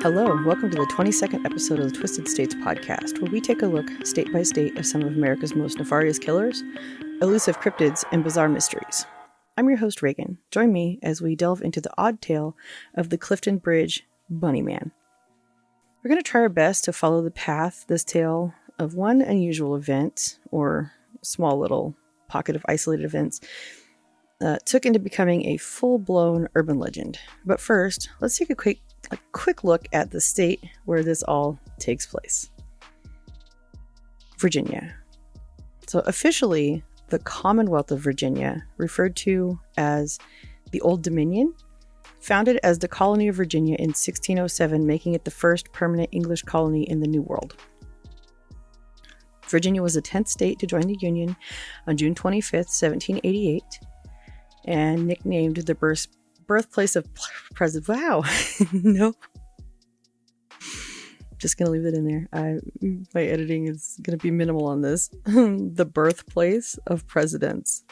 Hello, welcome to the 22nd episode of the Twisted States podcast, where we take a look, state by state, of some of America's most nefarious killers, elusive cryptids, and bizarre mysteries. I'm your host, Reagan. Join me as we delve into the odd tale of the Clifton Bridge Bunnyman. We're going to try our best to follow the path this tale of one unusual event, or small little pocket of isolated events, took into becoming a full-blown urban legend. But first, let's take a quick look at the state where this all takes place. Virginia. So officially, the Commonwealth of Virginia, referred to as the Old Dominion, founded as the colony of Virginia in 1607, making it the first permanent English colony in the New World. Virginia was the 10th state to join the Union on June 25th, 1788, and nicknamed the birthplace of President. Wow, no. Just gonna leave it in there. My editing is gonna be minimal on this. The birthplace of presidents.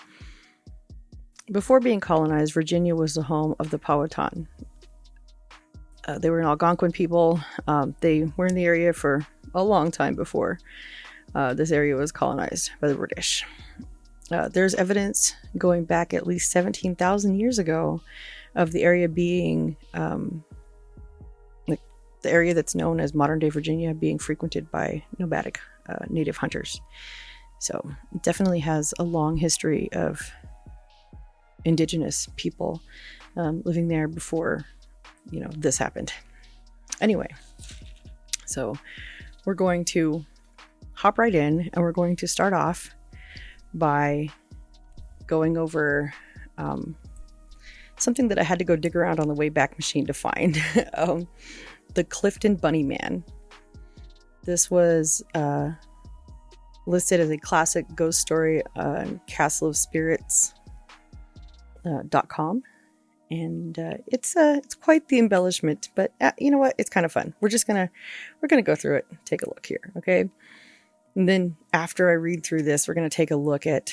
Before being colonized, Virginia was the home of the Powhatan. They were an Algonquin people. They were in the area for a long time before this area was colonized by the British. There's evidence going back at least 17,000 years ago of the area being, the area that's known as modern-day Virginia being frequented by nomadic native hunters. So it definitely has a long history of indigenous people living there before, this happened. Anyway, so we're going to hop right in, and we're going to start off by going over something that I had to go dig around on the Wayback Machine to find. The Clifton Bunnyman. This was listed as a classic ghost story on castleofspirits.com. And it's quite the embellishment, but you know what? It's kind of fun. We're gonna go through it, take a look here, okay? And then after I read through this, we're going to take a look at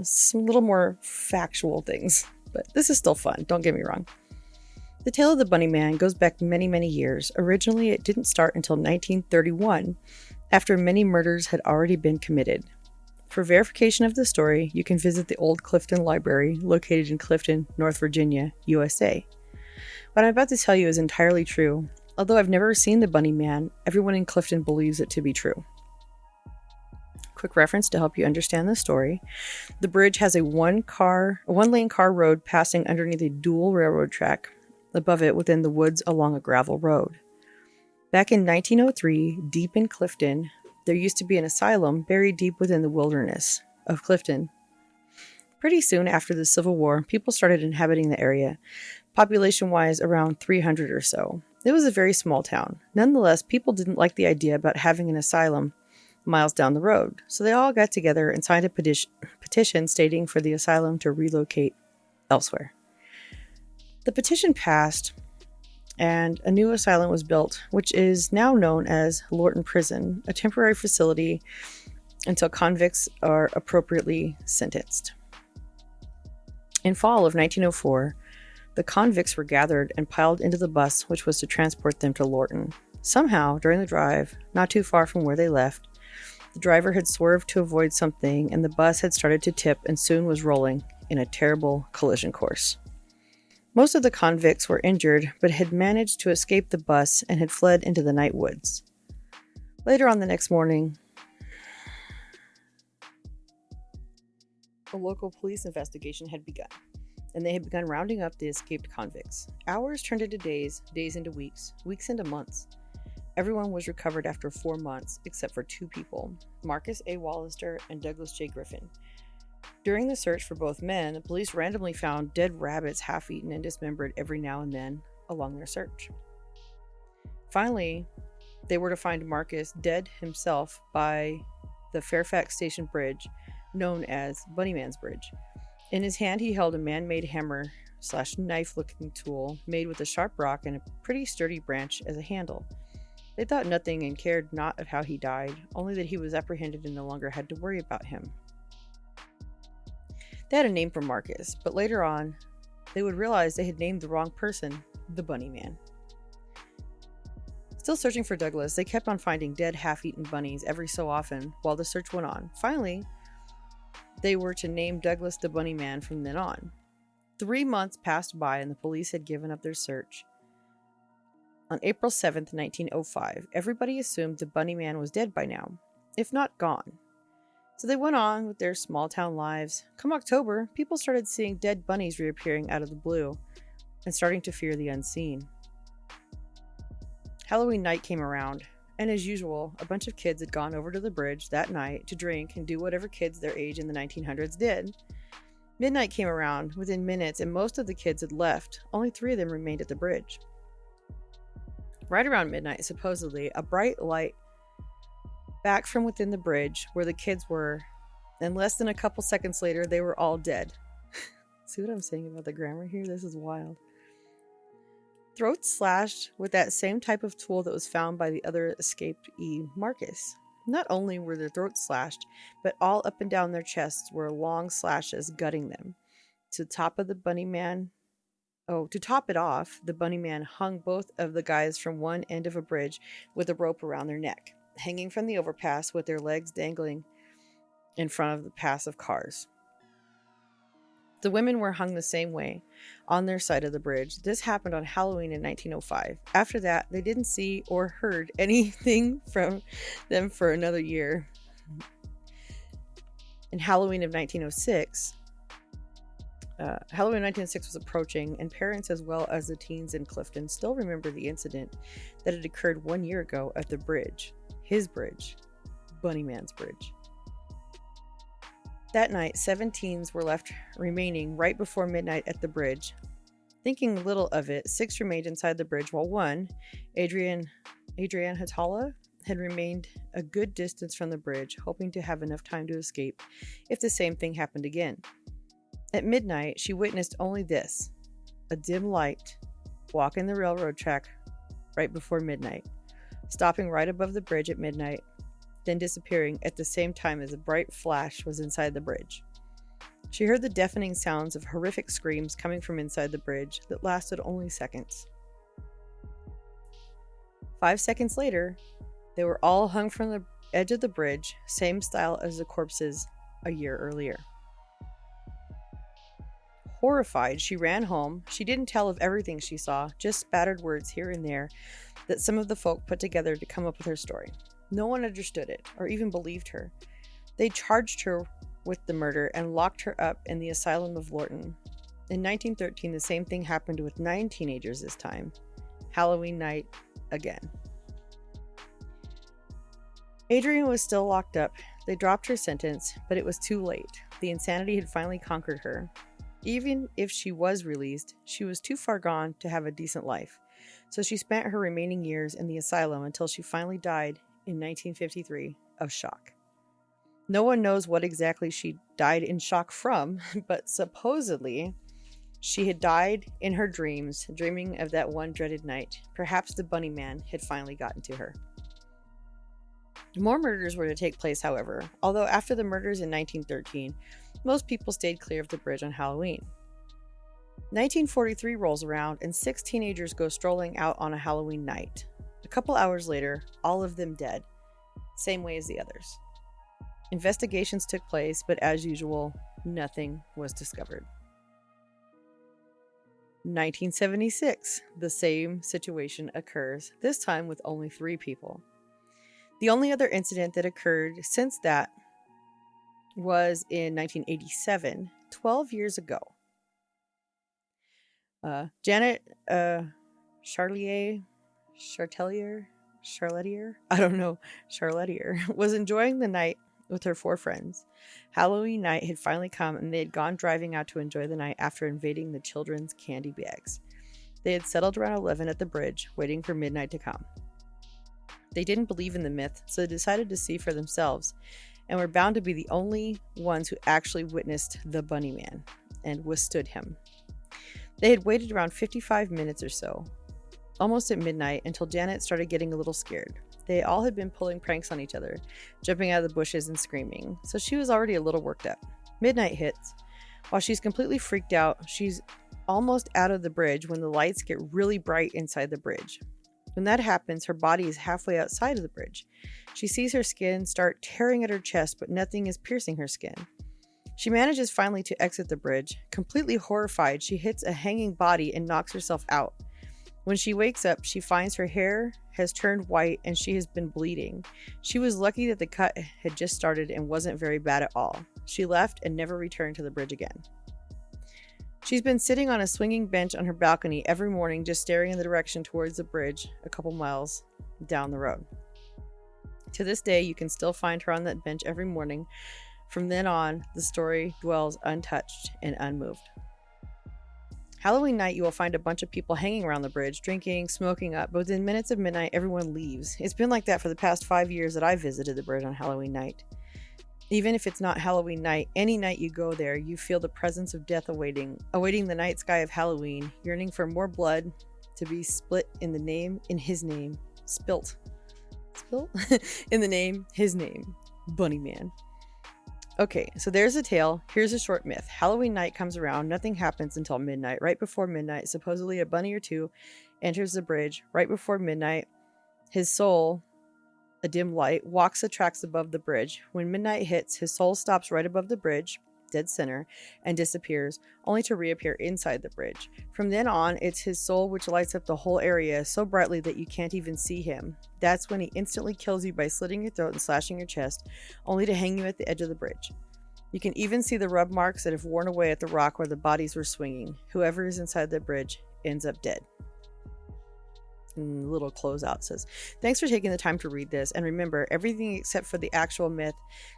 some little more factual things. But this is still fun, don't get me wrong. The tale of the Bunnyman goes back many, many years. Originally, it didn't start until 1931, after many murders had already been committed. For verification of the story, you can visit the Old Clifton Library, located in Clifton, North Virginia, USA. What I'm about to tell you is entirely true. Although I've never seen the Bunnyman, everyone in Clifton believes it to be true. Quick reference to help you understand the story. The bridge has a one-lane car road passing underneath a dual railroad track. Above it, within the woods along a gravel road. Back in 1903, deep in Clifton, there used to be an asylum buried deep within the wilderness of Clifton. Pretty soon after the Civil War, people started inhabiting the area, population-wise around 300 or so. It was a very small town. Nonetheless, people didn't like the idea about having an asylum miles down the road, so they all got together and signed a petition stating for the asylum to relocate elsewhere. The petition passed, and a new asylum was built, which is now known as Lorton Prison, a temporary facility until convicts are appropriately sentenced. In fall of 1904, the convicts were gathered and piled into the bus which was to transport them to Lorton. Somehow, during the drive, not too far from where they left, the driver had swerved to avoid something, and the bus had started to tip and soon was rolling in a terrible collision course. Most of the convicts were injured, but had managed to escape the bus and had fled into the night woods. Later on the next morning, a local police investigation had begun, and they had begun rounding up the escaped convicts. Hours turned into days, days into weeks, weeks into months. Everyone was recovered after 4 months, except for 2 people, Marcus A. Wallister and Douglas J. Griffin. During the search for both men, the police randomly found dead rabbits half-eaten and dismembered every now and then along their search. Finally, they were to find Marcus dead himself by the Fairfax Station Bridge, known as Bunnyman's Bridge. In his hand, he held a man-made hammer/knife-looking tool made with a sharp rock and a pretty sturdy branch as a handle. They thought nothing and cared not of how he died, only that he was apprehended and no longer had to worry about him. They had a name for Marcus, but later on, they would realize they had named the wrong person, the Bunnyman. Still searching for Douglas, they kept on finding dead, half-eaten bunnies every so often while the search went on. Finally, they were to name Douglas the Bunnyman from then on. 3 months passed by and the police had given up their search. On April 7th, 1905, everybody assumed the Bunnyman was dead by now, if not gone. So they went on with their small-town lives. Come October, people started seeing dead bunnies reappearing out of the blue and starting to fear the unseen. Halloween night came around, and as usual, a bunch of kids had gone over to the bridge that night to drink and do whatever kids their age in the 1900s did. Midnight came around within minutes, and most of the kids had left. Only 3 of them remained at the bridge. Right around midnight, supposedly, a bright light back from within the bridge where the kids were, and less than a couple seconds later, they were all dead. See what I'm saying about the grammar here? This is wild. Throats slashed with that same type of tool that was found by the other escaped Marcus. Not only were their throats slashed, but all up and down their chests were long slashes gutting them. To top it off, the Bunnyman hung both of the guys from one end of a bridge with a rope around their neck, hanging from the overpass with their legs dangling in front of the pass of cars. The women were hung the same way, on their side of the bridge. This happened on Halloween in 1905. After that, they didn't see or heard anything from them for another year. In Halloween of 1906, Halloween 1906 was approaching, and parents as well as the teens in Clifton still remember the incident that had occurred 1 year ago at the bridge. His bridge. Bunnyman's bridge. That night, 7 teens were left remaining right before midnight at the bridge. Thinking little of it, 6 remained inside the bridge while one, Adrian Hatala, had remained a good distance from the bridge, hoping to have enough time to escape if the same thing happened again. At midnight, she witnessed only this: a dim light walking the railroad track right before midnight, stopping right above the bridge at midnight, then disappearing at the same time as a bright flash was inside the bridge. She heard the deafening sounds of horrific screams coming from inside the bridge that lasted only seconds. 5 seconds later, they were all hung from the edge of the bridge, same style as the corpses a year earlier. Horrified, she ran home. She didn't tell of everything she saw, just spattered words here and there that some of the folk put together to come up with her story. No one understood it, or even believed her. They charged her with the murder and locked her up in the asylum of Lorton. In 1913, the same thing happened with 9 teenagers this time. Halloween night again. Adrian was still locked up. They dropped her sentence, but it was too late. The insanity had finally conquered her. Even if she was released, she was too far gone to have a decent life. So she spent her remaining years in the asylum until she finally died in 1953 of shock. No one knows what exactly she died in shock from, but supposedly she had died in her dreams, dreaming of that one dreaded night. Perhaps the Bunnyman had finally gotten to her. More murders were to take place, however, although after the murders in 1913, most people stayed clear of the bridge on Halloween. 1943 rolls around and 6 teenagers go strolling out on a Halloween night. A couple hours later, all of them dead, same way as the others. Investigations took place, but as usual, nothing was discovered. 1976, the same situation occurs, this time with only 3 people. The only other incident that occurred since that was in 1987, 12 years ago. Janet Charletier, was enjoying the night with her 4 friends. Halloween night had finally come and they had gone driving out to enjoy the night after invading the children's candy bags. They had settled around 11 at the bridge, waiting for midnight to come. They didn't believe in the myth, so they decided to see for themselves, and were bound to be the only ones who actually witnessed the Bunnyman and withstood him. They had waited around 55 minutes or so, almost at midnight, until Janet started getting a little scared. They all had been pulling pranks on each other, jumping out of the bushes and screaming, so she was already a little worked up. Midnight hits. While she's completely freaked out, she's almost out of the bridge when the lights get really bright inside the bridge. When that happens, her body is halfway outside of the bridge. She sees her skin start tearing at her chest, but nothing is piercing her skin. She manages finally to exit the bridge. Completely horrified, she hits a hanging body and knocks herself out. When she wakes up, she finds her hair has turned white and she has been bleeding. She was lucky that the cut had just started and wasn't very bad at all. She left and never returned to the bridge again. She's been sitting on a swinging bench on her balcony every morning, just staring in the direction towards the bridge a couple miles down the road. To this day, you can still find her on that bench every morning. From then on, the story dwells untouched and unmoved. Halloween night, you will find a bunch of people hanging around the bridge, drinking, smoking up, but within minutes of midnight, everyone leaves. It's been like that for the past 5 years that I visited the bridge on Halloween night. Even if it's not Halloween night, any night you go there, you feel the presence of death awaiting the night sky of Halloween, yearning for more blood to be split in his name, in the name, his name, Bunnyman. Okay, so there's a tale. Here's a short myth. Halloween night comes around. Nothing happens until midnight. Right before midnight, supposedly a bunny or two enters the bridge. Right before midnight, his soul, a dim light, walks the tracks above the bridge. When midnight hits, his soul stops right above the bridge, dead center, and disappears, only to reappear inside the bridge. From then on, it's his soul which lights up the whole area so brightly that you can't even see him. That's when he instantly kills you by slitting your throat and slashing your chest, only to hang you at the edge of the bridge. You can even see the rub marks that have worn away at the rock where the bodies were swinging. Whoever is inside the bridge ends up dead. And the little closeout says, thanks for taking the time to read this, and remember, everything except for the actual myth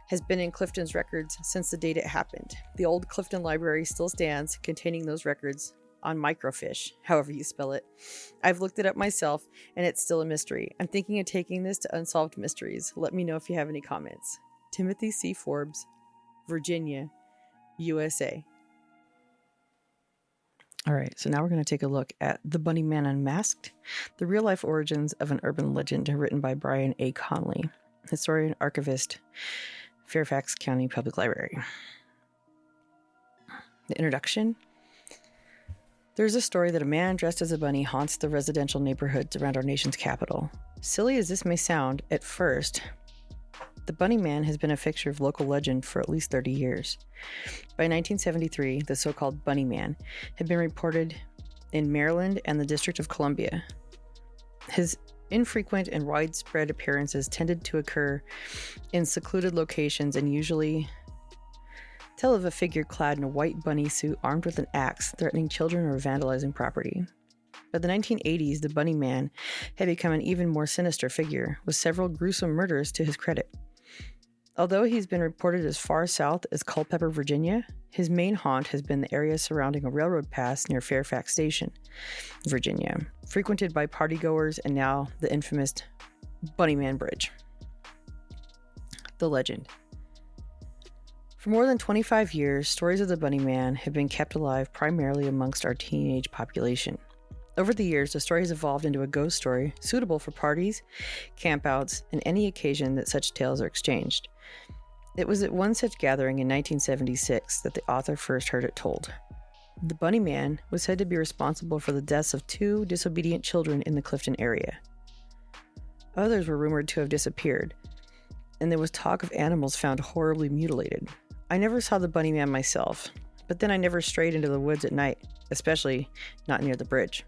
has been in Clifton's records since the date it happened. The old Clifton Library still stands, containing those records on microfiche, however you spell it. I've looked it up myself, and it's still a mystery. I'm thinking of taking this to Unsolved Mysteries. Let me know if you have any comments. Timothy C. Forbes, Virginia, USA. All right, so now we're going to take a look at The Bunnyman Unmasked, the real-life origins of an urban legend, written by Brian A. Conley, historian, archivist, Fairfax County Public Library. The introduction. There's a story that a man dressed as a bunny haunts the residential neighborhoods around our nation's capital. Silly as this may sound at first, the Bunnyman has been a fixture of local legend for at least 30 years. By 1973, the so-called Bunnyman had been reported in Maryland and the District of Columbia. His infrequent and widespread appearances tended to occur in secluded locations and usually tell of a figure clad in a white bunny suit armed with an axe, threatening children or vandalizing property. By the 1980s, the Bunnyman had become an even more sinister figure, with several gruesome murders to his credit. Although he's been reported as far south as Culpeper, Virginia, his main haunt has been the area surrounding a railroad pass near Fairfax Station, Virginia, frequented by partygoers and now the infamous Bunnyman Bridge. The legend. For more than 25 years, stories of the Bunnyman have been kept alive primarily amongst our teenage population. Over the years, the story has evolved into a ghost story suitable for parties, campouts, and any occasion that such tales are exchanged. It was at one such gathering in 1976 that the author first heard it told. The Bunnyman was said to be responsible for the deaths of 2 disobedient children in the Clifton area. Others were rumored to have disappeared, and there was talk of animals found horribly mutilated. I never saw the Bunnyman myself, but then I never strayed into the woods at night, especially not near the bridge.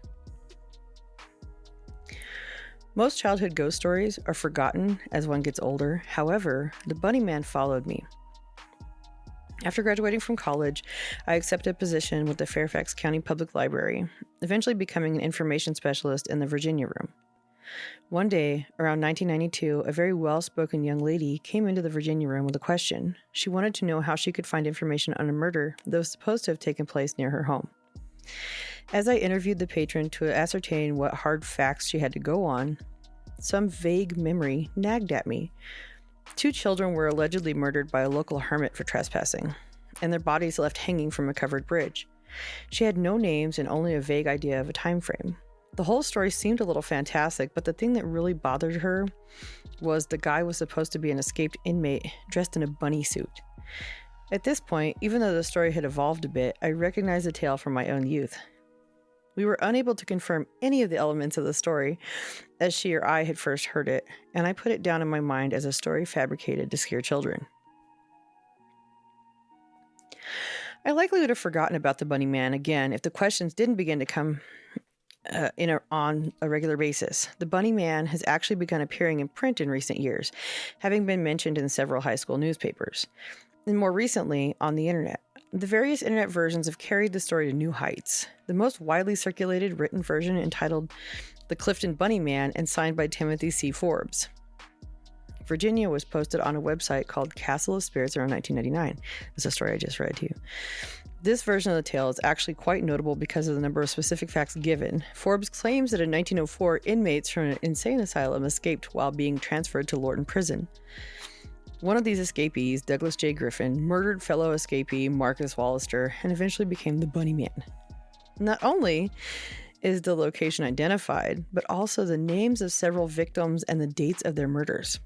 Most childhood ghost stories are forgotten as one gets older. However, the Bunnyman followed me. After graduating from college, I accepted a position with the Fairfax County Public Library, eventually becoming an information specialist in the Virginia room. One day, around 1992, a very well-spoken young lady came into the Virginia room with a question. She wanted to know how she could find information on a murder that was supposed to have taken place near her home. As I interviewed the patron to ascertain what hard facts she had to go on, some vague memory nagged at me. 2 children were allegedly murdered by a local hermit for trespassing, and their bodies left hanging from a covered bridge. She had no names and only a vague idea of a time frame. The whole story seemed a little fantastic, but the thing that really bothered her was the guy was supposed to be an escaped inmate dressed in a bunny suit. At this point, even though the story had evolved a bit, I recognized the tale from my own youth. We were unable to confirm any of the elements of the story as she or I had first heard it, and I put it down in my mind as a story fabricated to scare children. I likely would have forgotten about the Bunnyman again if the questions didn't begin to come on a regular basis. The Bunnyman has actually begun appearing in print in recent years, having been mentioned in several high school newspapers, and more recently on the internet. The various internet versions have carried the story to new heights. The most widely circulated written version, entitled The Clifton Bunnyman and signed by Timothy C. Forbes, Virginia, was posted on a website called Castle of Spirits around 1999. That's a story I just read to you. This version of the tale is actually quite notable because of the number of specific facts given. Forbes claims that in 1904, inmates from an insane asylum escaped while being transferred to Lorton Prison. One of these escapees, Douglas J. Griffin, murdered fellow escapee Marcus Wallister and eventually became the Bunnyman. Not only is the location identified, but also the names of several victims and the dates of their murders.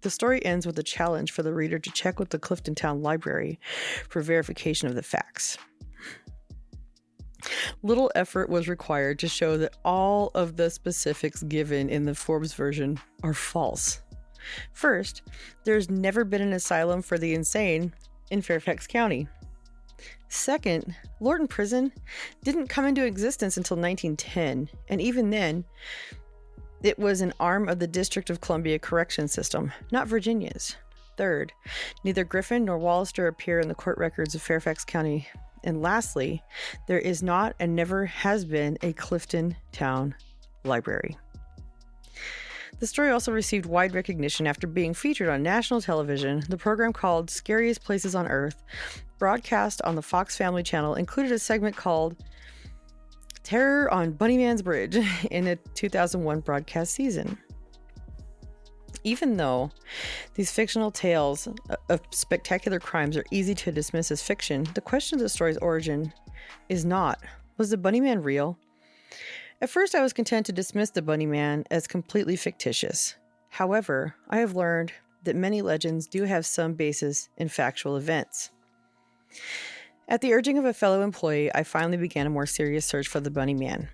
The story ends with a challenge for the reader to check with the Clifton Town Library for verification of the facts. Little effort was required to show that all of the specifics given in the Forbes version are false. First, there's never been an asylum for the insane in Fairfax County. Second, Lorton Prison didn't come into existence until 1910, and even then, it was an arm of the District of Columbia Correction System, not Virginia's. Third, neither Griffin nor Wallister appear in the court records of Fairfax County. And lastly, there is not and never has been a Clifton Town Library. The story also received wide recognition after being featured on national television. The program called Scariest Places on Earth, broadcast on the Fox Family Channel, included a segment called Terror on Bunnyman's Bridge in a 2001 broadcast season. Even though these fictional tales of spectacular crimes are easy to dismiss as fiction, the question of the story's origin is not, was the Bunnyman real? At first, I was content to dismiss the Bunnyman as completely fictitious. However, I have learned that many legends do have some basis in factual events. At the urging of a fellow employee, I finally began a more serious search for the Bunnyman.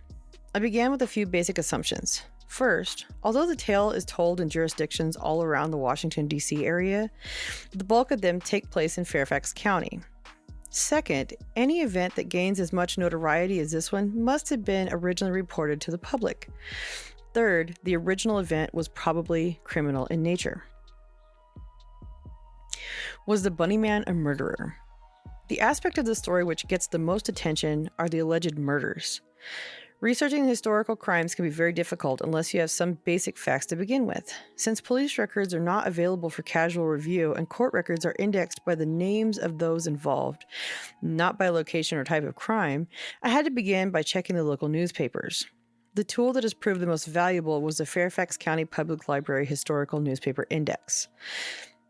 I began with a few basic assumptions. First, although the tale is told in jurisdictions all around the Washington, D.C. area, the bulk of them take place in Fairfax County. Second, any event that gains as much notoriety as this one must have been originally reported to the public. Third, the original event was probably criminal in nature. Was the Bunnyman a murderer? The aspect of the story which gets the most attention are the alleged murders. Researching historical crimes can be very difficult unless you have some basic facts to begin with. Since police records are not available for casual review and court records are indexed by the names of those involved, not by location or type of crime, I had to begin by checking the local newspapers. The tool that has proved the most valuable was the Fairfax County Public Library Historical Newspaper Index.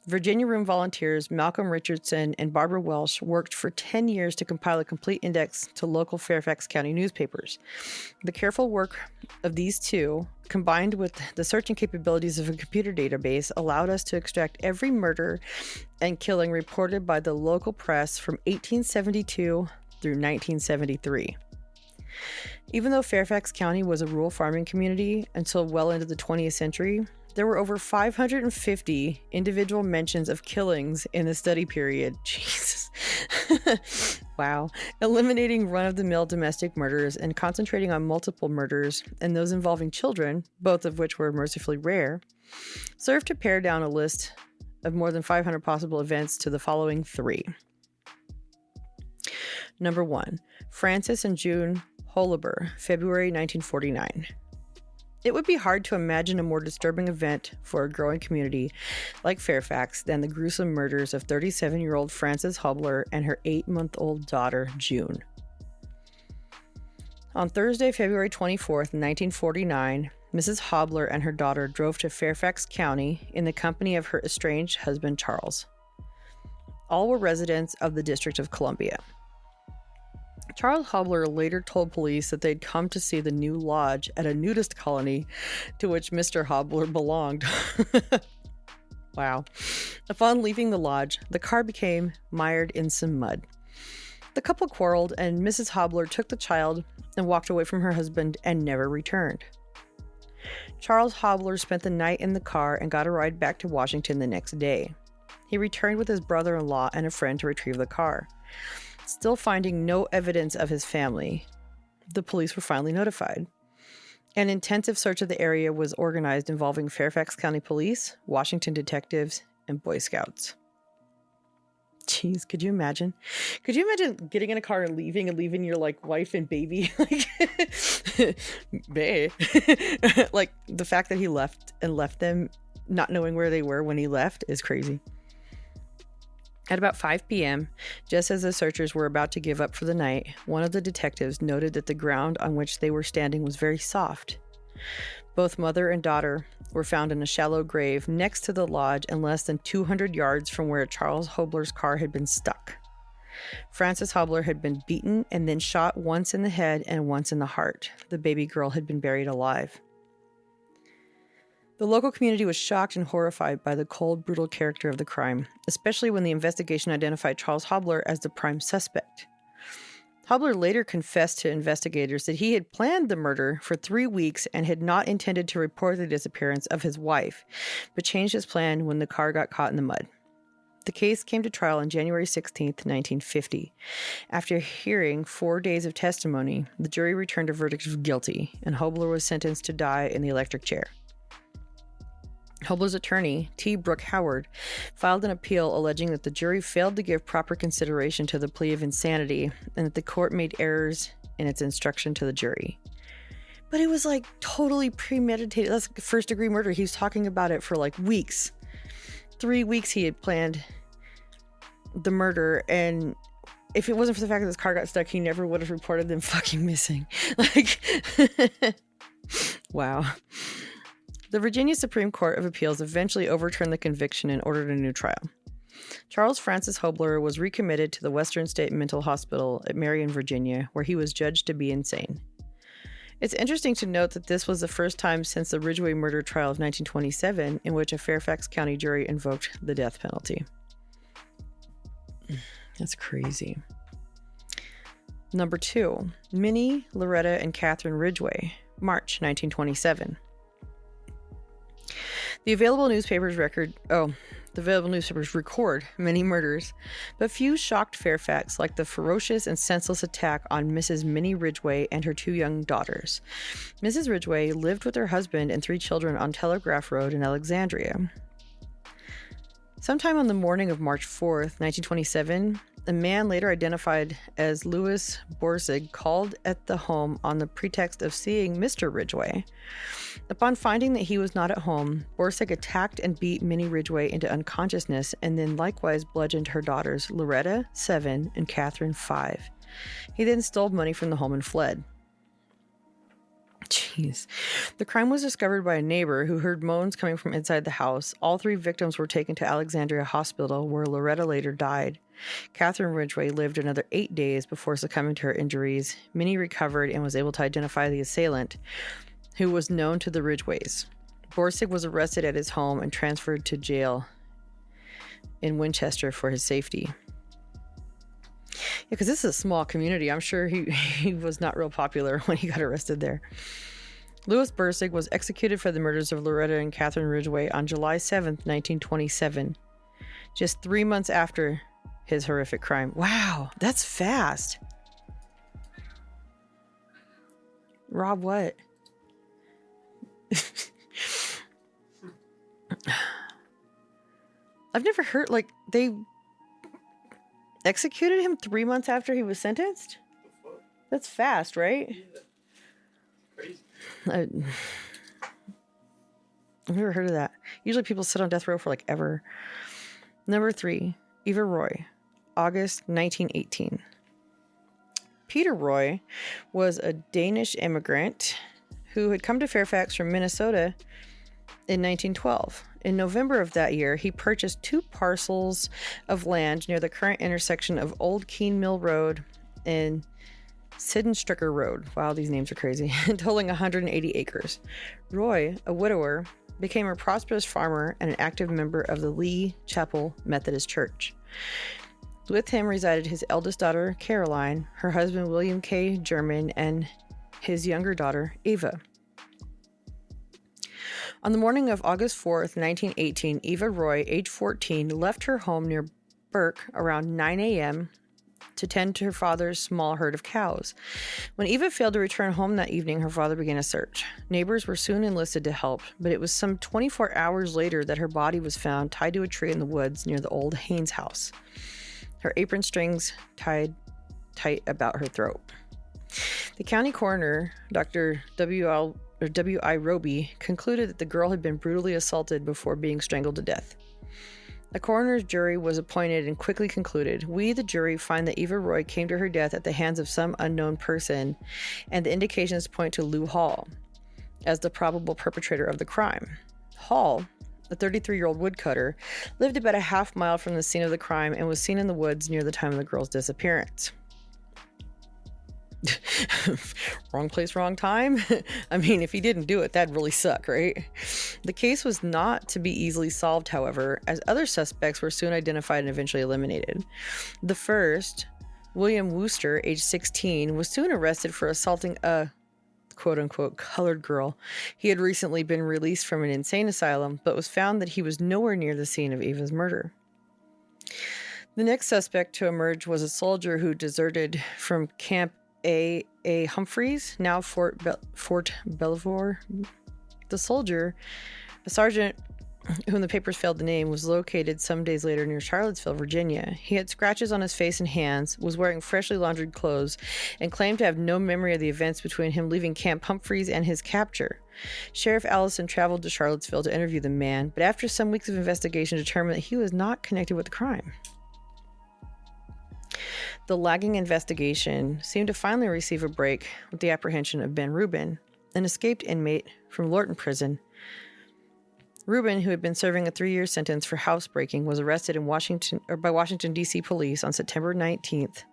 Virginia Room volunteers Malcolm Richardson and Barbara Welsh worked for 10 years to compile a complete index to local Fairfax County newspapers. The careful work of these two, combined with the searching capabilities of a computer database, allowed us to extract every murder and killing reported by the local press from 1872 through 1973. Even though Fairfax County was a rural farming community until well into the 20th century, there were over 550 individual mentions of killings in the study period. Jesus. Wow. Eliminating run-of-the-mill domestic murders and concentrating on multiple murders and those involving children, both of which were mercifully rare, served to pare down a list of more than 500 possible events to the following three. Number 1. Francis and June Holober, February 1949. It would be hard to imagine a more disturbing event for a growing community like Fairfax than the gruesome murders of 37-year-old Frances Hobler and her 8-month-old daughter, June. On Thursday, February 24th, 1949, Mrs. Hobler and her daughter drove to Fairfax County in the company of her estranged husband, Charles. All were residents of the District of Columbia. Charles Hobler later told police that they'd come to see the new lodge at a nudist colony to which Mr. Hobler belonged. Wow. Upon leaving the lodge, the car became mired in some mud. The couple quarreled, and Mrs. Hobler took the child and walked away from her husband and never returned. Charles Hobler spent the night in the car and got a ride back to Washington the next day. He returned with his brother-in-law and a friend to retrieve the car. Still finding no evidence of his family, the police were finally notified. An intensive search of the area was organized involving Fairfax County Police, Washington detectives, and Boy Scouts. Jeez, could you imagine? Could you imagine getting in a car and leaving your like wife and baby? Bae. Like the fact that he left them not knowing where they were when he left is crazy. At about 5 p.m., just as the searchers were about to give up for the night, one of the detectives noted that the ground on which they were standing was very soft. Both mother and daughter were found in a shallow grave next to the lodge and less than 200 yards from where Charles Hobler's car had been stuck. Frances Hobler had been beaten and then shot once in the head and once in the heart. The baby girl had been buried alive. The local community was shocked and horrified by the cold, brutal character of the crime, especially when the investigation identified Charles Hobler as the prime suspect. Hobler later confessed to investigators that he had planned the murder for 3 weeks and had not intended to report the disappearance of his wife, but changed his plan when the car got caught in the mud. The case came to trial on January 16, 1950. After hearing 4 days of testimony, the jury returned a verdict of guilty, and Hobler was sentenced to die in the electric chair. Hobler's attorney, T. Brooke Howard, filed an appeal alleging that the jury failed to give proper consideration to the plea of insanity and that the court made errors in its instruction to the jury. But it was like totally premeditated. That's first-degree murder. He was talking about it for like weeks. 3 weeks he had planned the murder, and if it wasn't for the fact that his car got stuck, he never would have reported them fucking missing. Like, wow. The Virginia Supreme Court of Appeals eventually overturned the conviction and ordered a new trial. Charles Francis Hobler was recommitted to the Western State Mental Hospital at Marion, Virginia, where he was judged to be insane. It's interesting to note that this was the first time since the Ridgway murder trial of 1927 in which a Fairfax County jury invoked the death penalty. That's crazy. Number 2, Minnie, Loretta, and Catherine Ridgway, March 1927. The available newspapers record many murders, but few shocked Fairfax like the ferocious and senseless attack on Mrs. Minnie Ridgway and her 2 young daughters. Mrs. Ridgway lived with her husband and 3 children on Telegraph Road in Alexandria. Sometime on the morning of March 4th, 1927, a man later identified as Louis Borzig called at the home on the pretext of seeing Mr. Ridgway. Upon finding that he was not at home, Borzig attacked and beat Minnie Ridgway into unconsciousness and then likewise bludgeoned her daughters, Loretta, 7, and Catherine, 5. He then stole money from the home and fled. Jeez. The crime was discovered by a neighbor who heard moans coming from inside the house. All 3 victims were taken to Alexandria Hospital, where Loretta later died. Catherine Ridgway lived another 8 days before succumbing to her injuries. Minnie recovered and was able to identify the assailant, who was known to the Ridgways. Borzig was arrested at his home and transferred to jail in Winchester for his safety. Yeah, because this is a small community. I'm sure he was not real popular when he got arrested there. Louis Borzig was executed for the murders of Loretta and Catherine Ridgway on July 7th, 1927, just 3 months after his horrific crime. Wow, that's fast. Rob, what? I've never heard, like, they executed him 3 months after he was sentenced? That's fast, right? Yeah. Crazy. I've never heard of that. Usually people sit on death row for like ever. Number 3, Eva Roy, August 1918. Peter Roy was a Danish immigrant who had come to Fairfax from Minnesota in 1912. In November of that year, he purchased 2 parcels of land near the current intersection of Old Keene Mill Road and Sidenstricker Road. Wow, these names are crazy. Totaling 180 acres. Roy, a widower, became a prosperous farmer and an active member of the Lee Chapel Methodist Church. With him resided his eldest daughter, Caroline, her husband, William K. German, and his younger daughter, Ava. On the morning of August 4th, 1918, Eva Roy, age 14, left her home near Burke around 9 a.m. to tend to her father's small herd of cows. When Eva failed to return home that evening, her father began a search. Neighbors were soon enlisted to help, but it was some 24 hours later that her body was found tied to a tree in the woods near the old Haynes house. Her apron strings tied tight about her throat. The county coroner, Dr. W.I. Roby, concluded that the girl had been brutally assaulted before being strangled to death. A coroner's jury was appointed and quickly concluded, "We, the jury, find that Eva Roy came to her death at the hands of some unknown person, and the indications point to Lou Hall as the probable perpetrator of the crime." Hall, a 33-year-old woodcutter, lived about a half mile from the scene of the crime and was seen in the woods near the time of the girl's disappearance. Wrong place, wrong time? I mean, if he didn't do it, that'd really suck, right? The case was not to be easily solved, however, as other suspects were soon identified and eventually eliminated. The first, William Wooster, age 16, was soon arrested for assaulting a quote-unquote colored girl. He had recently been released from an insane asylum, but was found that he was nowhere near the scene of Eva's murder. The next suspect to emerge was a soldier who deserted from Camp A. Humphreys, now Fort Belvoir. The soldier, a sergeant whom the papers failed to name, was located some days later near Charlottesville, Virginia. He had scratches on his face and hands, was wearing freshly laundered clothes, and claimed to have no memory of the events between him leaving Camp Humphreys and his capture. Sheriff Allison traveled to Charlottesville to interview the man, but after some weeks of investigation determined that he was not connected with the crime. The lagging investigation seemed to finally receive a break with the apprehension of Ben Rubin, an escaped inmate from Lorton Prison. Rubin, who had been serving a 3-year sentence for housebreaking, was arrested in by Washington, D.C. police on September 19th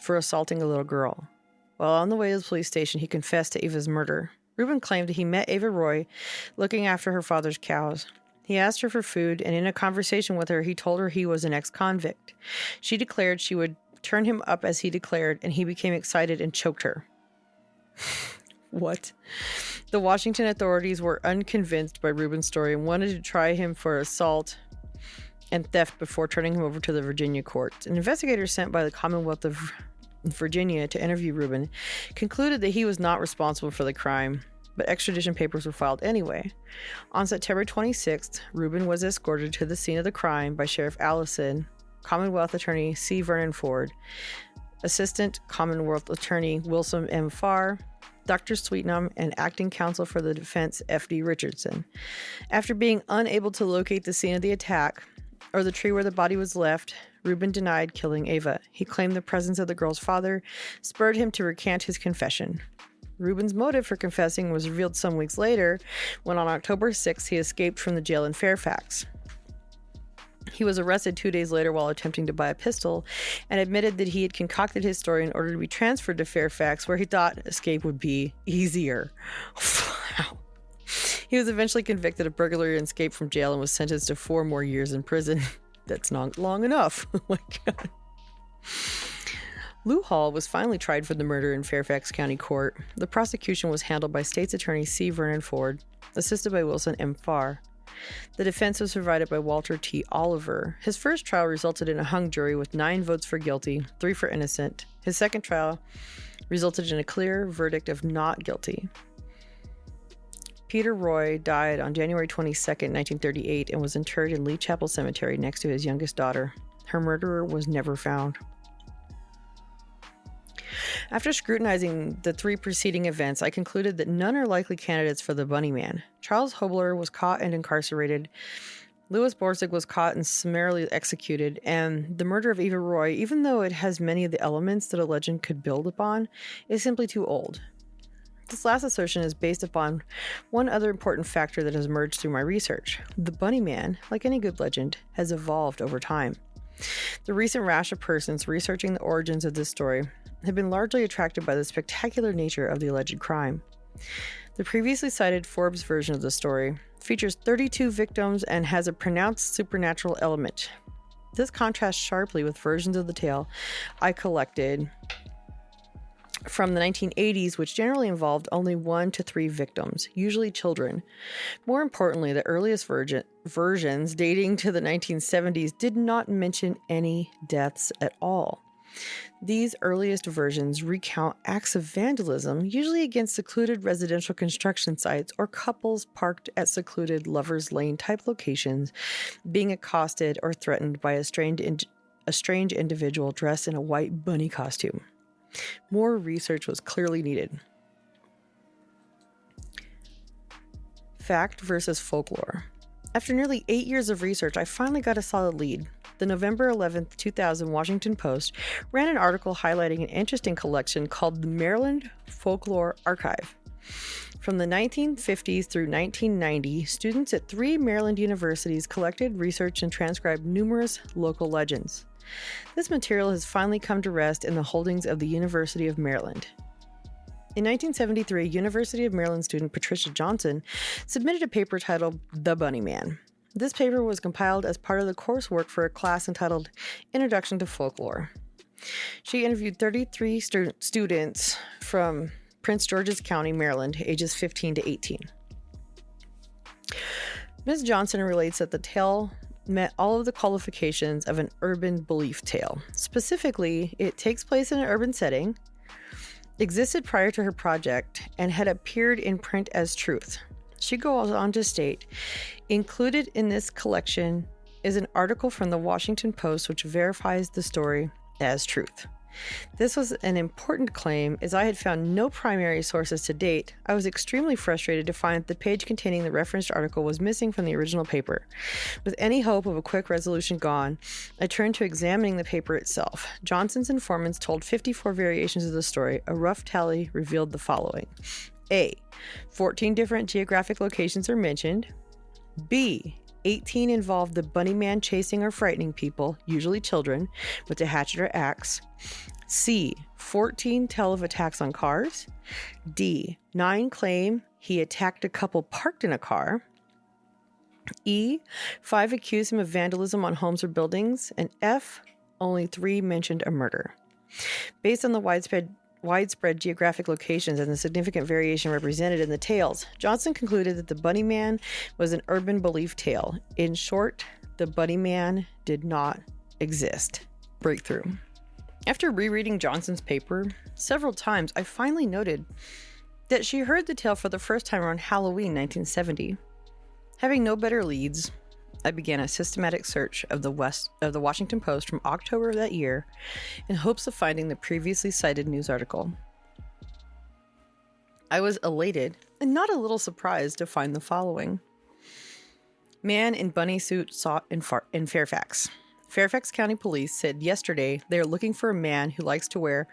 for assaulting a little girl. While on the way to the police station, he confessed to Eva's murder. Rubin claimed that he met Eva Roy looking after her father's cows. He asked her for food, and in a conversation with her, he told her he was an ex-convict. She declared she would turn him up as he declared, and he became excited and choked her. What? The Washington authorities were unconvinced by Rubin's story and wanted to try him for assault and theft before turning him over to the Virginia courts. An investigator sent by the Commonwealth of Virginia to interview Rubin concluded that he was not responsible for the crime, but extradition papers were filed anyway. On September 26th, Rubin was escorted to the scene of the crime by Sheriff Allison, Commonwealth Attorney C. Vernon Ford, Assistant Commonwealth Attorney Wilson M. Farr, Dr. Sweetnam, and acting counsel for the defense F.D. Richardson. After being unable to locate the scene of the attack, or the tree where the body was left, Rubin denied killing Ava. He claimed the presence of the girl's father spurred him to recant his confession. Rubin's motive for confessing was revealed some weeks later, when on October 6th he escaped from the jail in Fairfax. He was arrested 2 days later while attempting to buy a pistol and admitted that he had concocted his story in order to be transferred to Fairfax, where he thought escape would be easier. Wow. He was eventually convicted of burglary and escape from jail and was sentenced to 4 more years in prison. That's not long enough. Oh my God. Lou Hall was finally tried for the murder in Fairfax County Court. The prosecution was handled by State's Attorney C. Vernon Ford, assisted by Wilson M. Farr. The defense was provided by Walter T. Oliver. His first trial resulted in a hung jury with 9 votes for guilty, 3 for innocent. His second trial resulted in a clear verdict of not guilty. Peter Roy died on January 22, 1938, and was interred in Lee Chapel Cemetery next to his youngest daughter. Her murderer was never found. After scrutinizing the 3 preceding events, I concluded that none are likely candidates for the Bunnyman. Charles Hobler was caught and incarcerated. Louis Borzig was caught and summarily executed. And the murder of Eva Roy, even though it has many of the elements that a legend could build upon, is simply too old. This last assertion is based upon one other important factor that has emerged through my research. The Bunnyman, like any good legend, has evolved over time. The recent rash of persons researching the origins of this story have been largely attracted by the spectacular nature of the alleged crime. The previously cited Forbes version of the story features 32 victims and has a pronounced supernatural element. This contrasts sharply with versions of the tale I collected from the 1980s, which generally involved only 1 to 3 victims, usually children. More importantly, the earliest versions, dating to the 1970s, did not mention any deaths at all. These earliest versions recount acts of vandalism, usually against secluded residential construction sites or couples parked at secluded lovers' lane type locations, being accosted or threatened by a strange individual dressed in a white bunny costume. More research was clearly needed. Fact versus folklore. After nearly 8 years of research, I finally got a solid lead. The November 11th, 2000 Washington Post ran an article highlighting an interesting collection called the Maryland Folklore Archive. From the 1950s through 1990, students at 3 Maryland universities collected, researched, and transcribed numerous local legends. This material has finally come to rest in the holdings of the University of Maryland. In 1973, University of Maryland student Patricia Johnson submitted a paper titled The Bunnyman. This paper was compiled as part of the coursework for a class entitled Introduction to Folklore. She interviewed 33 students from Prince George's County, Maryland, ages 15 to 18. Ms. Johnson relates that the tale met all of the qualifications of an urban belief tale. Specifically, it takes place in an urban setting, existed prior to her project, and had appeared in print as truth. She goes on to state, included in this collection is an article from the Washington Post which verifies the story as truth. This was an important claim as I had found no primary sources to date. I was extremely frustrated to find that the page containing the referenced article was missing from the original paper. With any hope of a quick resolution gone, I turned to examining the paper itself. Johnson's informants told 54 variations of the story. A rough tally revealed the following. A. 14 different geographic locations are mentioned. B. 18 involved the Bunnyman chasing or frightening people, usually children, with a hatchet or axe. C. 14 tell of attacks on cars. D. 9 claim he attacked a couple parked in a car. E. 5 accuse him of vandalism on homes or buildings. And F. Only 3 mentioned a murder. Based on the widespread geographic locations and the significant variation represented in the tales, Johnson concluded that the Bunnyman was an urban belief tale. In short, the Bunnyman did not exist. Breakthrough. After rereading Johnson's paper several times, I finally noted that she heard the tale for the first time around Halloween 1970. Having no better leads, I began a systematic search of the Washington Post from October of that year in hopes of finding the previously cited news article. I was elated and not a little surprised to find the following. Man in bunny suit sought in Fairfax. Fairfax County Police said yesterday they are looking for a man who likes to wear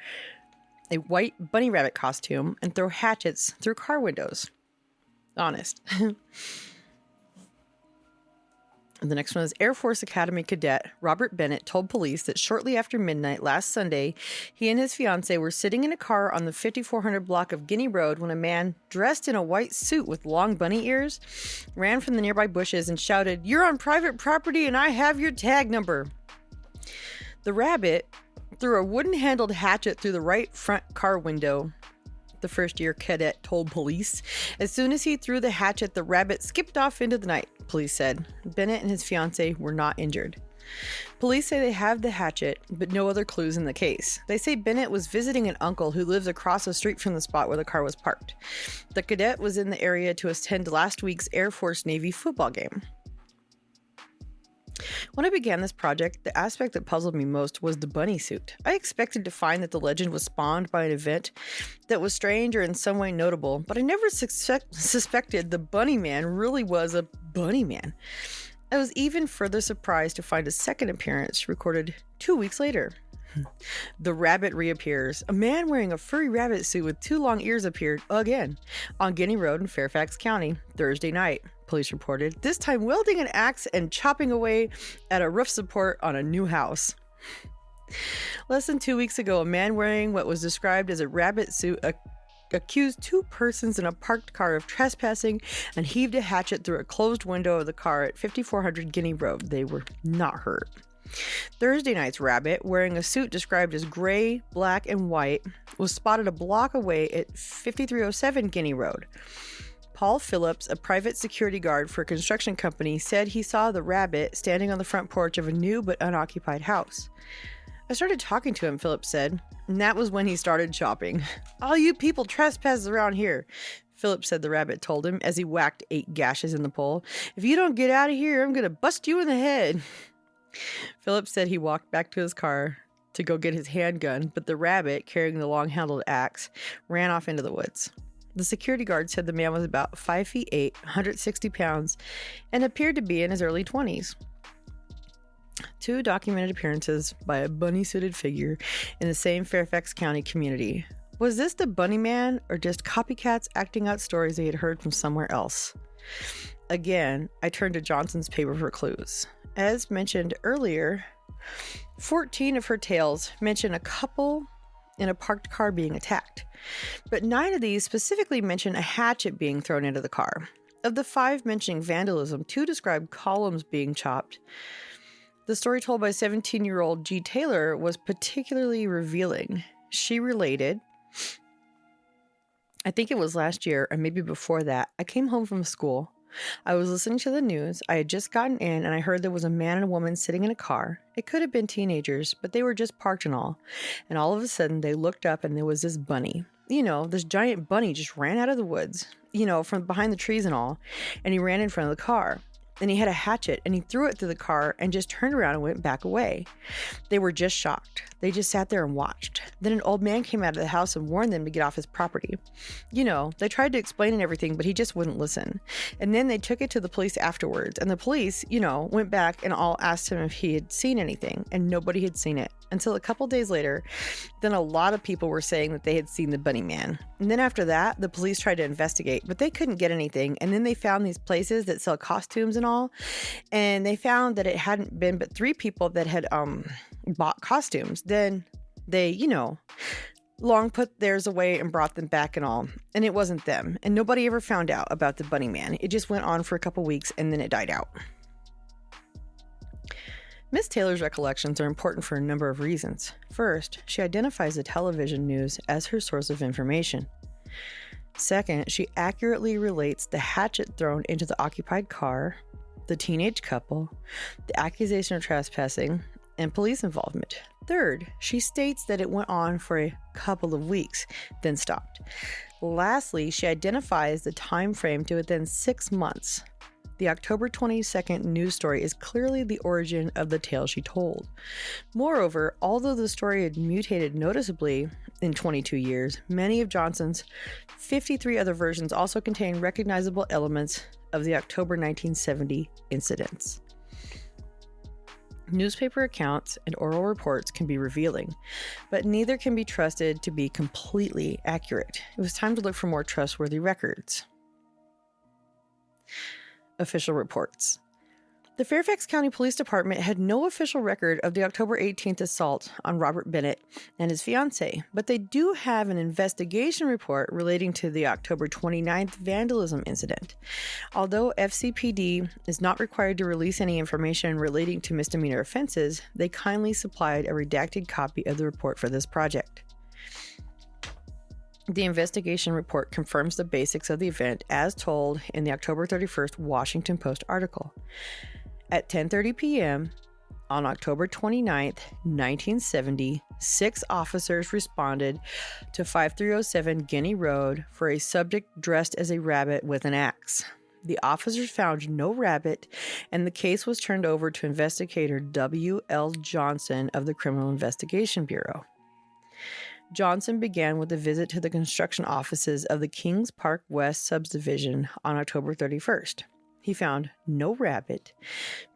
a white bunny rabbit costume and throw hatchets through car windows. Honest. The next one is Air Force Academy cadet Robert Bennett told police that shortly after midnight last Sunday, he and his fiancée were sitting in a car on the 5400 block of Guinea Road when a man dressed in a white suit with long bunny ears ran from the nearby bushes and shouted, "You're on private property and I have your tag number." The rabbit threw a wooden-handled hatchet through the right front car window, the first-year cadet told police. As soon as he threw the hatchet, the rabbit skipped off into the night, police said. Bennett and his fiancée were not injured. Police say they have the hatchet, but no other clues in the case. They say Bennett was visiting an uncle who lives across the street from the spot where the car was parked. The cadet was in the area to attend last week's Air Force Navy football game. When I began this project, the aspect that puzzled me most was the bunny suit. I expected to find that the legend was spawned by an event that was strange or in some way notable, but I never suspected the Bunnyman really was a Bunnyman. I was even further surprised to find a second appearance recorded 2 weeks later. The rabbit reappears. A man wearing a furry rabbit suit with 2 long ears appeared again on Guinea Road in Fairfax County Thursday night, police reported, this time wielding an axe and chopping away at a roof support on a new house. Less than 2 weeks ago, a man wearing what was described as a rabbit suit accused 2 persons in a parked car of trespassing and heaved a hatchet through a closed window of the car at 5400 Guinea Road. They were not hurt. Thursday night's rabbit, wearing a suit described as gray, black, and white, was spotted a block away at 5307 Guinea Road. Paul Phillips, a private security guard for a construction company, said he saw the rabbit standing on the front porch of a new but unoccupied house. I started talking to him, Phillips said, and that was when he started chopping. All you people trespass around here, Phillips said the rabbit told him as he whacked 8 gashes in the pole. If you don't get out of here, I'm going to bust you in the head. Phillips said he walked back to his car to go get his handgun, but the rabbit, carrying the long-handled axe, ran off into the woods. The security guard said the man was about 5 feet 8, 160 pounds, and appeared to be in his early 20s. 2 documented appearances by a bunny-suited figure in the same Fairfax County community. Was this the Bunnyman, or just copycats acting out stories they had heard from somewhere else? Again, I turned to Johnson's paper for clues. As mentioned earlier, 14 of her tales mention a couple in a parked car being attacked, but 9 of these specifically mention a hatchet being thrown into the car. Of the 5 mentioning vandalism, 2 describe columns being chopped. The story told by 17-year-old G. Taylor was particularly revealing. She related, I think it was last year or maybe before that, I came home from school. I was listening to the news. I had just gotten in and I heard there was a man and a woman sitting in a car. It could have been teenagers, but they were just parked and all. And all of a sudden they looked up and there was this bunny. This giant bunny just ran out of the woods, from behind the trees and all. And he ran in front of the car. And he had a hatchet and he threw it through the car and just turned around and went back away. They were just shocked. They just sat there and watched. Then an old man came out of the house and warned them to get off his property. They tried to explain and everything, but he just wouldn't listen. And then they took it to the police afterwards. And the police, went back and all asked him if he had seen anything. And nobody had seen it. Until a couple days later, then a lot of people were saying that they had seen the Bunnyman. And then after that, the police tried to investigate, but they couldn't get anything. And then they found these places that sell costumes and all. And they found that it hadn't been but 3 people that had bought costumes. Then they, long put theirs away and brought them back and all. And it wasn't them. And nobody ever found out about the Bunnyman. It just went on for a couple weeks and then it died out. Miss Taylor's recollections are important for a number of reasons. First, she identifies the television news as her source of information. Second, she accurately relates the hatchet thrown into the occupied car, the teenage couple, the accusation of trespassing, and police involvement. Third, she states that it went on for a couple of weeks, then stopped. Lastly, she identifies the time frame to within 6 months. The October 22nd news story is clearly the origin of the tale she told. Moreover, although the story had mutated noticeably in 22 years, many of Johnson's 53 other versions also contain recognizable elements of the October 1970 incidents. Newspaper accounts and oral reports can be revealing, but neither can be trusted to be completely accurate. It was time to look for more trustworthy records. Official reports. The Fairfax County Police Department had no official record of the October 18th assault on Robert Bennett and his fiancée, but they do have an investigation report relating to the October 29th vandalism incident. Although FCPD is not required to release any information relating to misdemeanor offenses, they kindly supplied a redacted copy of the report for this project. The investigation report confirms the basics of the event as told in the October 31st Washington Post article. At 10:30 p.m. on October 29th, 1970, 6 officers responded to 5307 Guinea Road for a subject dressed as a rabbit with an axe. The officers found no rabbit, and the case was turned over to investigator W.L. Johnson of the Criminal Investigation Bureau. Johnson began with a visit to the construction offices of the Kings Park West subdivision on October 31st. He found no rabbit,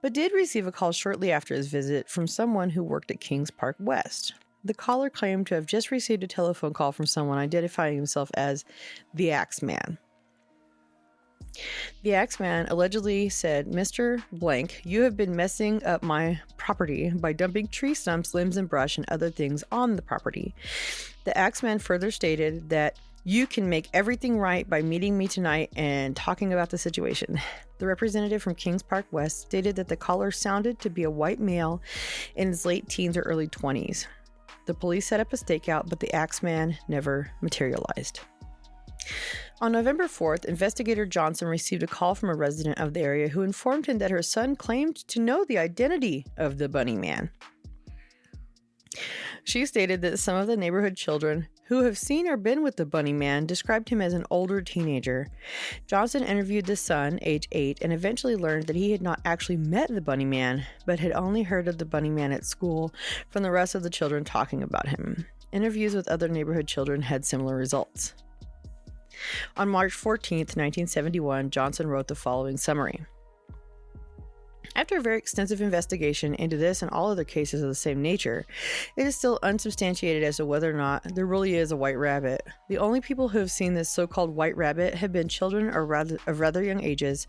but did receive a call shortly after his visit from someone who worked at Kings Park West. The caller claimed to have just received a telephone call from someone identifying himself as the Axeman. The Axeman allegedly said, "Mr. Blank, you have been messing up my property by dumping tree stumps, limbs, and brush and other things on the property." The Axeman further stated that You can make everything right by meeting me tonight and talking about the situation. The representative from Kings Park West stated that the caller sounded to be a white male in his late teens or early 20s. The police set up a stakeout, but the Axeman never materialized. On November 4th, investigator Johnson received a call from a resident of the area who informed him that her son claimed to know the identity of the Bunnyman. She stated that some of the neighborhood children who have seen or been with the Bunnyman described him as an older teenager. Johnson interviewed the son, age 8, and eventually learned that he had not actually met the Bunnyman, but had only heard of the Bunnyman at school from the rest of the children talking about him. Interviews with other neighborhood children had similar results. On March 14, 1971, Johnson wrote the following summary. After a very extensive investigation into this and all other cases of the same nature, it is still unsubstantiated as to whether or not there really is a white rabbit. The only people who have seen this so-called white rabbit have been children of rather young ages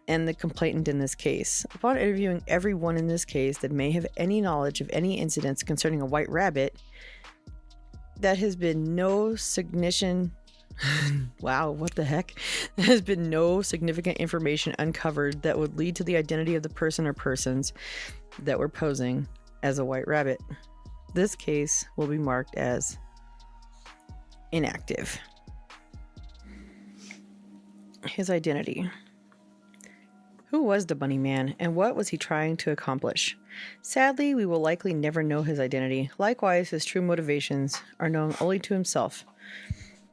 and the complainant in this case. Upon interviewing everyone in this case that may have any knowledge of any incidents concerning a white rabbit, that has been no significant wow, what the heck? There has been no significant information uncovered that would lead to the identity of the person or persons that were posing as a white rabbit. This case will be marked as inactive. His identity. Who was the Bunnyman, and what was he trying to accomplish? Sadly, we will likely never know his identity. Likewise, his true motivations are known only to himself.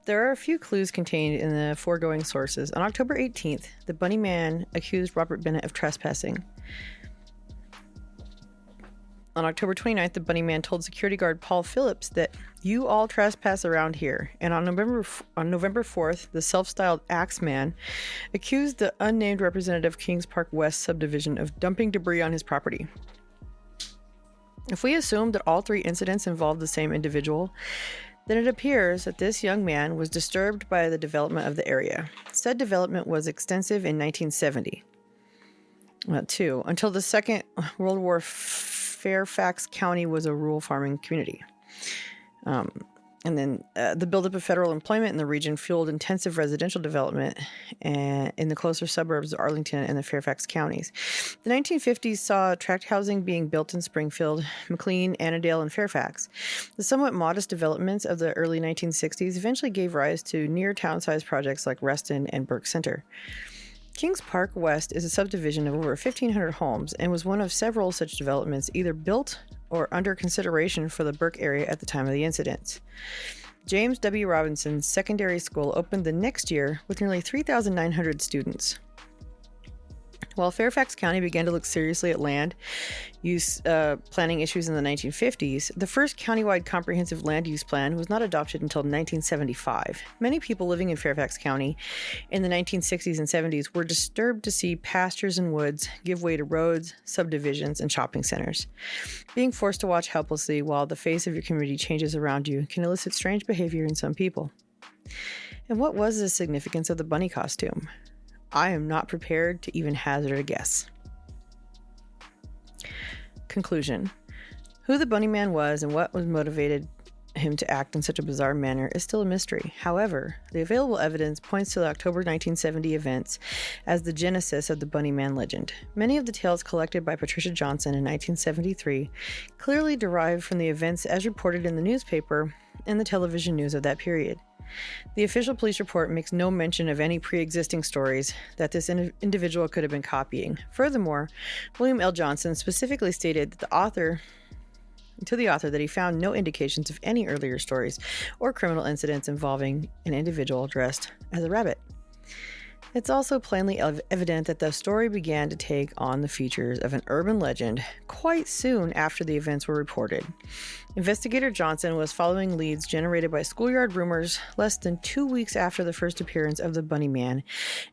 There are a few clues contained in the foregoing sources. On October 18th, the Bunnyman accused Robert Bennett of trespassing. On October 29th, the Bunnyman told security guard Paul Phillips that you all trespass around here. And on November 4th, the self-styled Axeman accused the unnamed representative of Kings Park West subdivision of dumping debris on his property. If we assume that all three incidents involved the same individual, then it appears that this young man was disturbed by the development of the area. Said development was extensive in 1970. Until the Second World War, Fairfax County was a rural farming community. And then the buildup of federal employment in the region fueled intensive residential development in the closer suburbs of Arlington and the Fairfax counties. The 1950s saw tract housing being built in Springfield, McLean, Annandale, and Fairfax. The somewhat modest developments of the early 1960s eventually gave rise to near town-sized projects like Reston and Burke Center. Kings Park West is a subdivision of over 1,500 homes and was one of several such developments either built or under consideration for the Burke area at the time of the incidents. James W. Robinson's secondary school opened the next year with nearly 3,900 students. While Fairfax County began to look seriously at land use planning issues in the 1950s, the first countywide comprehensive land use plan was not adopted until 1975. Many people living in Fairfax County in the 1960s and 70s were disturbed to see pastures and woods give way to roads, subdivisions, and shopping centers. Being forced to watch helplessly while the face of your community changes around you can elicit strange behavior in some people. And what was the significance of the bunny costume? I am not prepared to even hazard a guess. Conclusion. Who the Bunnyman was and what was motivated him to act in such a bizarre manner is still a mystery. However, the available evidence points to the October 1970 events as the genesis of the Bunnyman legend. Many of the tales collected by Patricia Johnson in 1973 clearly derive from the events as reported in the newspaper and the television news of that period. The official police report makes no mention of any pre-existing stories that this individual could have been copying. Furthermore, William L. Johnson specifically stated that the author that he found no indications of any earlier stories or criminal incidents involving an individual dressed as a rabbit. It's also plainly evident that the story began to take on the features of an urban legend quite soon after the events were reported. Investigator Johnson was following leads generated by schoolyard rumors less than 2 weeks after the first appearance of the Bunnyman,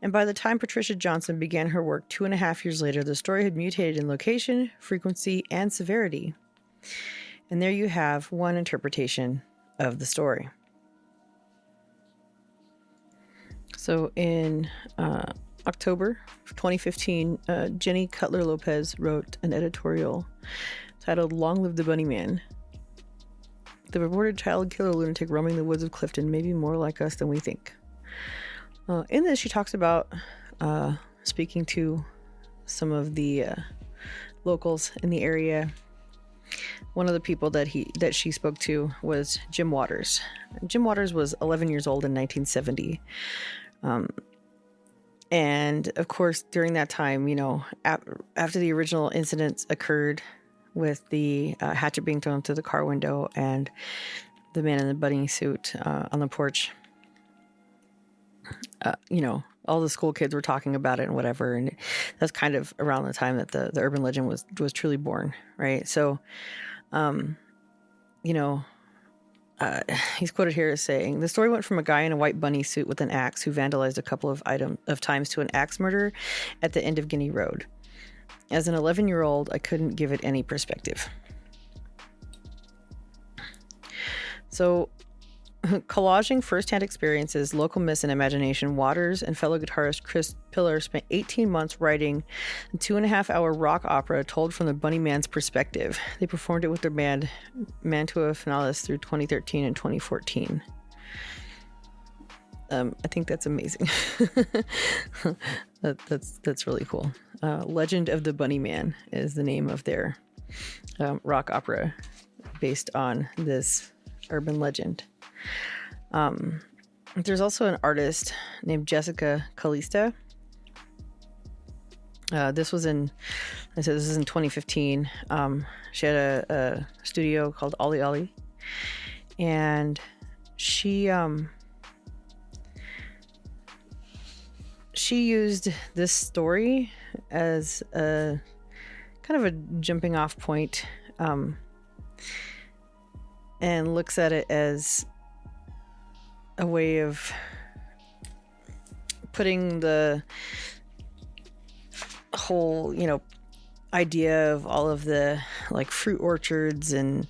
and by the time Patricia Johnson began her work 2.5 years later, the story had mutated in location, frequency, and severity. And there you have one interpretation of the story. So in October of 2015, Jenny Cutler Lopez wrote an editorial titled "Long Live the Bunnyman." The reported child killer lunatic roaming the woods of Clifton may be more like us than we think. In this, she talks about speaking to some of the locals in the area. One of the people that she spoke to was Jim Waters. Jim Waters was 11 years old in 1970. And of course, during that time, after the original incidents occurred with the hatchet being thrown through the car window and the man in the bunny suit on the porch, all the school kids were talking about it and whatever. And that's kind of around the time that the urban legend was truly born, right? So, he's quoted here as saying, the story went from a guy in a white bunny suit with an axe who vandalized a couple of times to an axe murder at the end of Guinea Road. As an 11-year-old, I couldn't give it any perspective. So, collaging first-hand experiences, local myths, and imagination, Waters and fellow guitarist Chris Pillar spent 18 months writing a 2.5-hour rock opera told from the Bunnyman's perspective. They performed it with their band Mantua Finalis through 2013 and 2014. I think that's amazing. That's really cool. Legend of the Bunnyman is the name of their rock opera based on this urban legend. There's also an artist named Jessica Calista. This is in 2015. She had a studio called Ollie Ollie, and she used this story as a kind of a jumping off point, and looks at it as a way of putting the whole, idea of all of the like fruit orchards and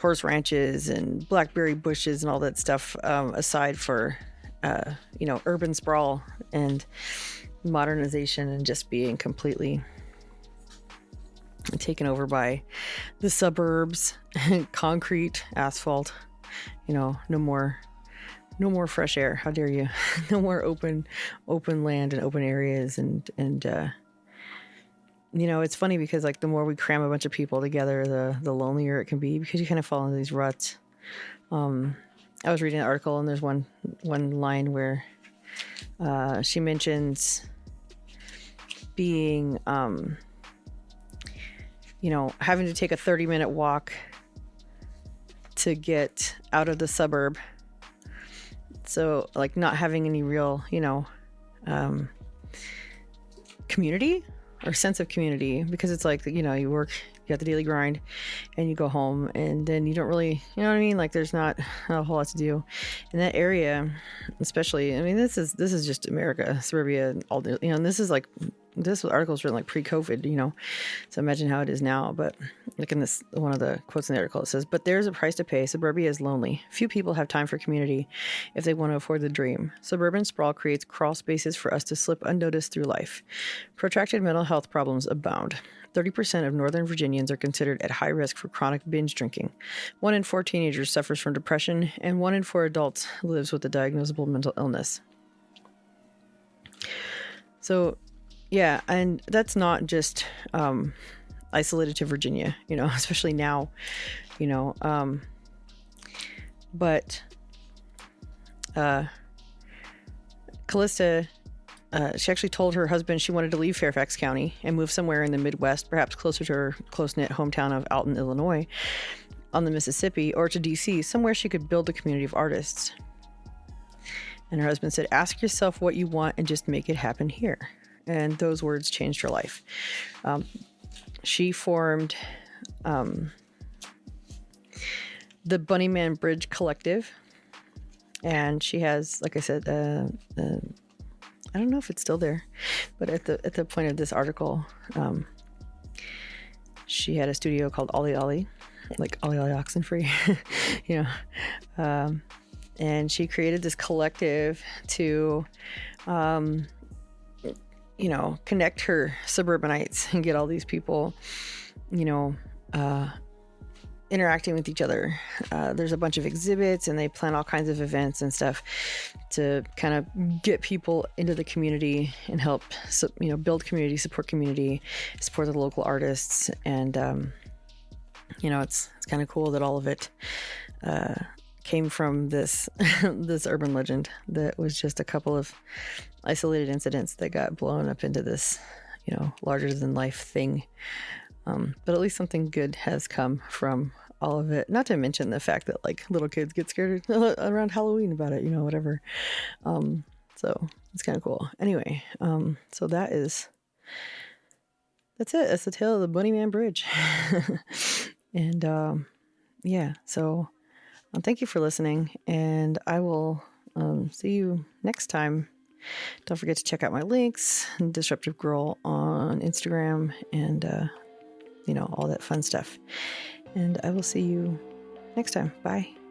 horse ranches and blackberry bushes and all that stuff aside for, urban sprawl and modernization and just being completely taken over by the suburbs, concrete, asphalt, no more fresh air. How dare you? No more open land and open areas. And it's funny because like the more we cram a bunch of people together, the lonelier it can be because you kind of fall into these ruts. I was reading an article and there's one line where she mentions being, having to take a 30-minute walk to get out of the suburb. So, like, not having any real, community or sense of community, because it's like, you work, you got the daily grind, and you go home, and then you don't really, you know what I mean? Like, there's not a whole lot to do in that area, especially. I mean, this is just America, suburbia, all the, and this is like, this article is written like pre-COVID, so imagine how it is now. But like in this, one of the quotes in the article, it says, but there's a price to pay. Suburbia is lonely. Few people have time for community if they want to afford the dream. Suburban sprawl creates crawl spaces for us to slip unnoticed through life. Protracted mental health problems abound. 30% of Northern Virginians are considered at high risk for chronic binge drinking. 1 in 4 teenagers suffers from depression, and 1 in 4 adults lives with a diagnosable mental illness. So, yeah, and that's not just isolated to Virginia, especially now, but Callista, she actually told her husband she wanted to leave Fairfax County and move somewhere in the Midwest, perhaps closer to her close-knit hometown of Alton, Illinois, on the Mississippi, or to D.C., somewhere she could build a community of artists. And her husband said, ask yourself what you want and just make it happen here. And those words changed her life. She formed the Bunnyman Bridge Collective. And she has, like I said, I don't know if it's still there, but at the point of this article, she had a studio called Ollie Ollie, like Ollie Ollie Oxenfree, and she created this collective to, connect her suburbanites and get all these people, interacting with each other. There's a bunch of exhibits, and they plan all kinds of events and stuff to kind of get people into the community and help, build community, support the local artists. And, it's kind of cool that all of it came from this this urban legend that was just a couple of isolated incidents that got blown up into this, larger than life thing. But at least something good has come from all of it. Not to mention the fact that like little kids get scared around Halloween about it, whatever. So it's kind of cool. Anyway, so that's it. That's the tale of the Bunnyman Bridge. And so thank you for listening, and I will see you next time. Don't forget to check out my links, Disruptive Girl on Instagram, and all that fun stuff. And I will see you next time. Bye.